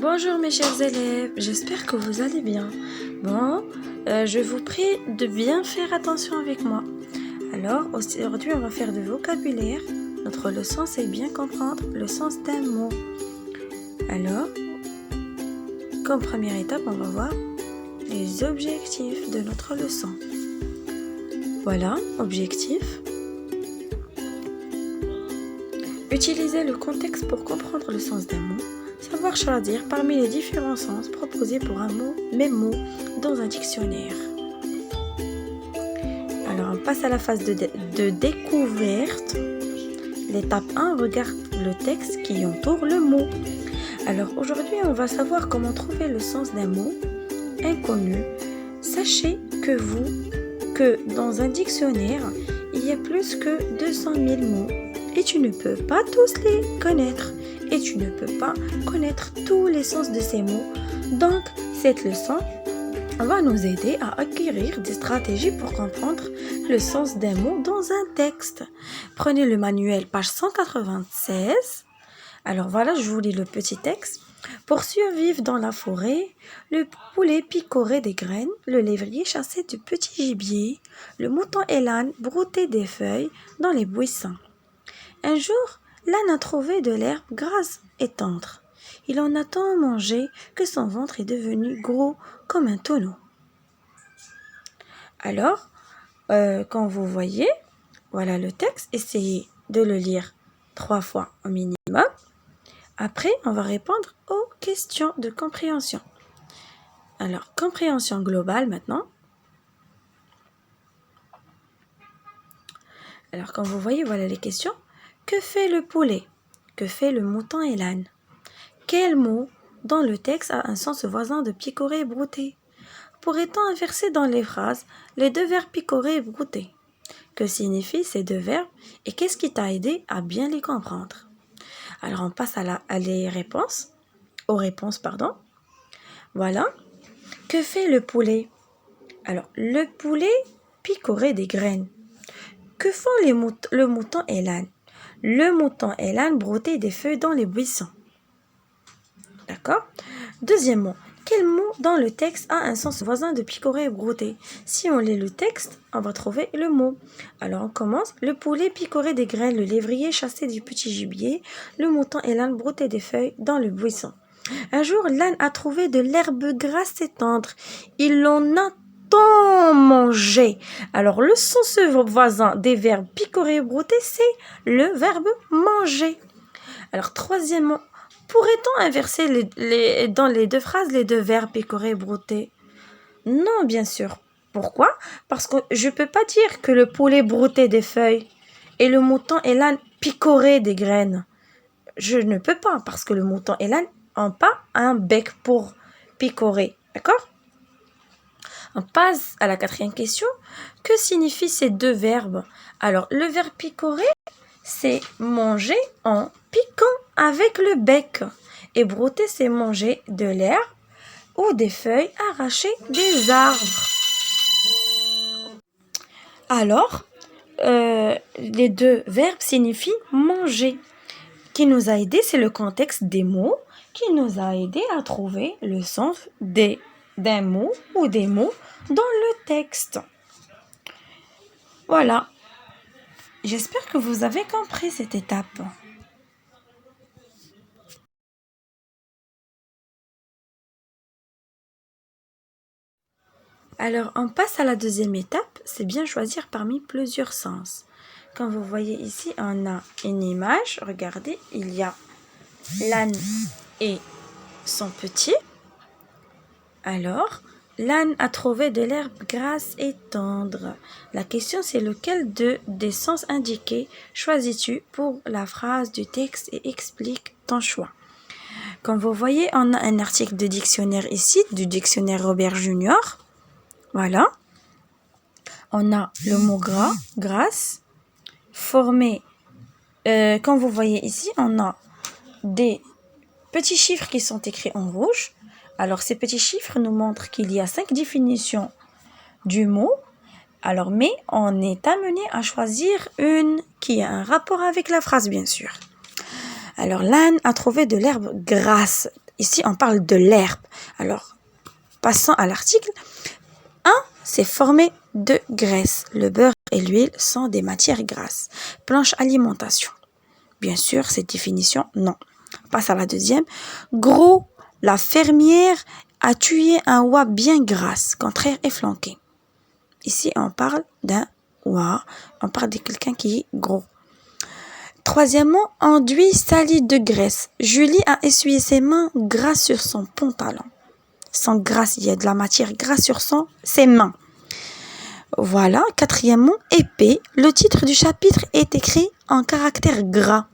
Bonjour mes chers élèves, j'espère que vous allez bien. Je vous prie de bien faire attention avec moi. Alors, aujourd'hui, on va faire du vocabulaire. Notre leçon, c'est bien comprendre le sens d'un mot. Alors, comme première étape, on va voir les objectifs de notre leçon. Voilà, objectif. Utiliser le contexte pour comprendre le sens d'un mot. Savoir choisir parmi les différents sens proposés pour un mot, même mot, dans un dictionnaire. Alors, on passe à la phase de découverte. L'étape 1 regarde le texte qui entoure le mot. Alors, aujourd'hui, on va savoir comment trouver le sens d'un mot inconnu. Sachez que dans un dictionnaire, il y a plus que 200 000 mots et tu ne peux pas tous les connaître. Et tu ne peux pas connaître tous les sens de ces mots. Donc, cette leçon va nous aider à acquérir des stratégies pour comprendre le sens d'un mot dans un texte. Prenez le manuel, page 196. Alors voilà, je vous lis le petit texte. Pour survivre dans la forêt, le poulet picorait des graines, le lévrier chassait du petit gibier, le mouton et l'âne broutaient des feuilles dans les buissons. Un jour, l'âne a trouvé de l'herbe grasse et tendre. Il en a tant mangé que son ventre est devenu gros comme un tonneau. Alors, quand vous voyez, voilà le texte, essayez de le lire 3 fois au minimum. Après, on va répondre aux questions de compréhension. Alors, compréhension globale maintenant. Alors, quand vous voyez, voilà les questions. Que fait le poulet? Que fait le mouton et l'âne? Quel mot dans le texte a un sens voisin de picorer et brouter? Pourrait-on inverser dans les phrases les deux verbes picorer et brouter? Que signifient ces deux verbes et qu'est-ce qui t'a aidé à bien les comprendre? Alors on passe aux réponses. Voilà. Que fait le poulet? Alors le poulet picorait des graines. Que font le mouton et l'âne? Le mouton et l'âne broutaient des feuilles dans les buissons. D'accord? Deuxièmement, quel mot dans le texte a un sens voisin de picorer et brouter? Si on lit le texte, on va trouver le mot. Alors on commence. Le poulet picorait des graines, le lévrier chassait du petit gibier, le mouton et l'âne broutaient des feuilles dans le buisson. Un jour, l'âne a trouvé de l'herbe grasse et tendre. Il en a tant mangé. Alors le sens voisin des verbes picorer et brouter, c'est le verbe manger. Alors troisièmement, pourrait-on inverser dans les deux phrases les deux verbes picorer et brouter? Non, bien sûr. Pourquoi? Parce que je ne peux pas dire que le poulet broutait des feuilles et le mouton et l'âne picoraient des graines. Je ne peux pas parce que le mouton et l'âne n'ont pas un bec pour picorer. D'accord? On passe à la quatrième question. Que signifient ces deux verbes? Alors, le verbe picorer, c'est manger en piquant avec le bec. Et brouter, c'est manger de l'herbe ou des feuilles arrachées des arbres. Alors, les deux verbes signifient manger. Qui nous a aidé, c'est le contexte des mots qui nous a aidé à trouver le sens d'un mot ou des mots dans le texte. Voilà. J'espère que vous avez compris cette étape. Alors, on passe à la deuxième étape, c'est bien choisir parmi plusieurs sens. Comme vous voyez ici, on a une image. Regardez, il y a l'âne et son petit. Alors, l'âne a trouvé de l'herbe grasse et tendre. La question, c'est lequel des sens indiqués choisis-tu pour la phrase du texte et explique ton choix. Comme vous voyez, on a un article de dictionnaire ici, du dictionnaire Robert Junior. Voilà. On a le mot grasse, formé. Comme vous voyez ici, on a des petits chiffres qui sont écrits en rouge. Alors, ces petits chiffres nous montrent qu'il y a 5 définitions du mot. Alors, mais on est amené à choisir une qui a un rapport avec la phrase, bien sûr. Alors, l'âne a trouvé de l'herbe grasse. Ici, on parle de l'herbe. Alors, passons à l'article. 1. C'est formé de graisse. Le beurre et l'huile sont des matières grasses. Planche alimentation. Bien sûr, cette définition, non. On passe à la deuxième. Gros, la fermière a tué un oie bien grasse, contraire et flanqué. Ici, on parle d'un oie. On parle de quelqu'un qui est gros. Troisièmement, enduit sali de graisse. Julie a essuyé ses mains grasses sur son pantalon. Sans grasse, il y a de la matière grasse sur ses mains. Voilà. Quatrièmement, épais. Le titre du chapitre est écrit en caractères gras.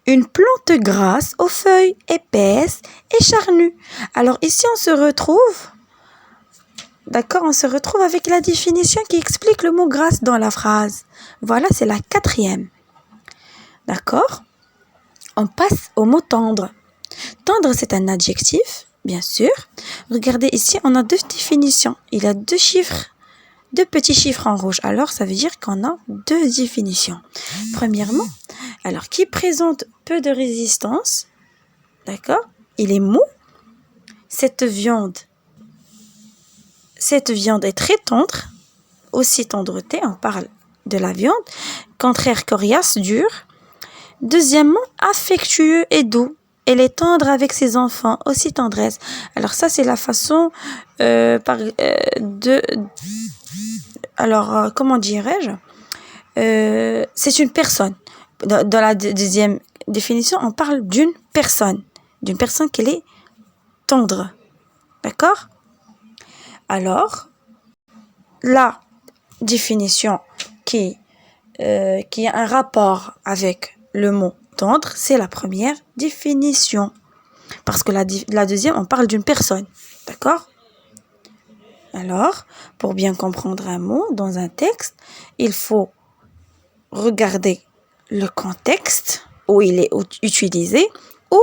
Une plante grasse aux feuilles épaisses et charnues. Alors ici, on se retrouve avec la définition qui explique le mot grasse dans la phrase. Voilà, c'est la quatrième. D'accord? On passe au mot tendre. Tendre, c'est un adjectif, bien sûr. Regardez ici, on a deux définitions. Il y a deux petits chiffres en rouge. Alors, ça veut dire qu'on a deux définitions. Premièrement, alors qui présente peu de résistance, d'accord? Il est mou. Cette viande est très tendre. Aussi tendreté, on parle de la viande. Contraire, coriace, dur. Deuxièmement, affectueux et doux. Elle est tendre avec ses enfants, aussi tendresse. Alors ça, c'est la façon comment dirais-je? C'est une personne. Dans la deuxième définition, on parle d'une personne qui est tendre. D'accord? Alors, la définition qui a un rapport avec le mot tendre, c'est la première définition. Parce que la deuxième, on parle d'une personne. D'accord? Alors, pour bien comprendre un mot dans un texte, il faut regarder le contexte où il est utilisé, ou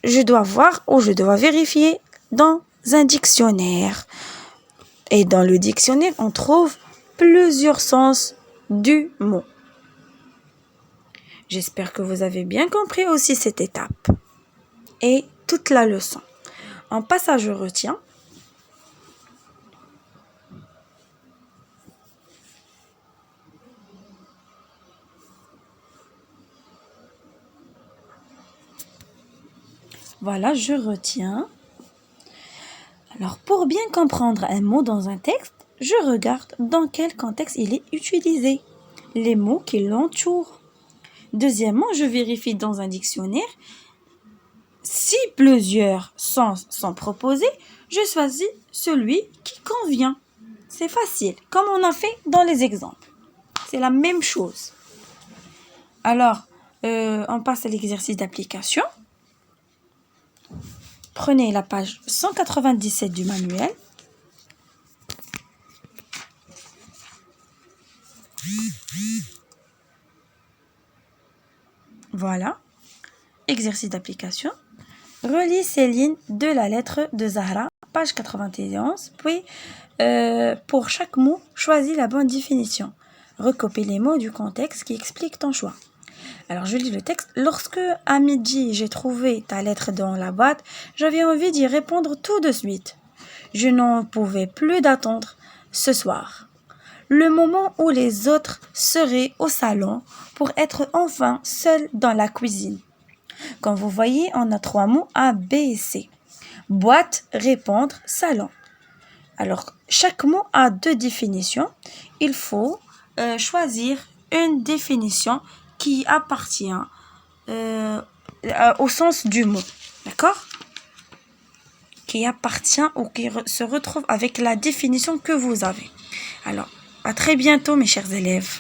je dois vérifier dans un dictionnaire. Et dans le dictionnaire, on trouve plusieurs sens du mot. J'espère que vous avez bien compris aussi cette étape et toute la leçon. En passage, je retiens. Voilà, je retiens. Alors, pour bien comprendre un mot dans un texte, je regarde dans quel contexte il est utilisé, les mots qui l'entourent. Deuxièmement, je vérifie dans un dictionnaire. Si plusieurs sens sont proposés, je choisis celui qui convient. C'est facile, comme on a fait dans les exemples. C'est la même chose. Alors, on passe à l'exercice d'application. Prenez la page 197 du manuel. Voilà. Exercice d'application. Relis ces lignes de la lettre de Zahra, page 91. Puis, pour chaque mot, choisis la bonne définition. Recopie les mots du contexte qui explique ton choix. Alors, je lis le texte. Lorsque, à midi, j'ai trouvé ta lettre dans la boîte, j'avais envie d'y répondre tout de suite. Je n'en pouvais plus d'attendre ce soir. Le moment où les autres seraient au salon pour être enfin seuls dans la cuisine. Comme vous voyez, on a 3 mots A, B et C. Boîte, répondre, salon. Alors, chaque mot a 2 définitions. Il faut choisir une définition qui appartient au sens du mot. D'accord? Qui appartient ou qui se retrouve avec la définition que vous avez. Alors, à très bientôt mes chers élèves.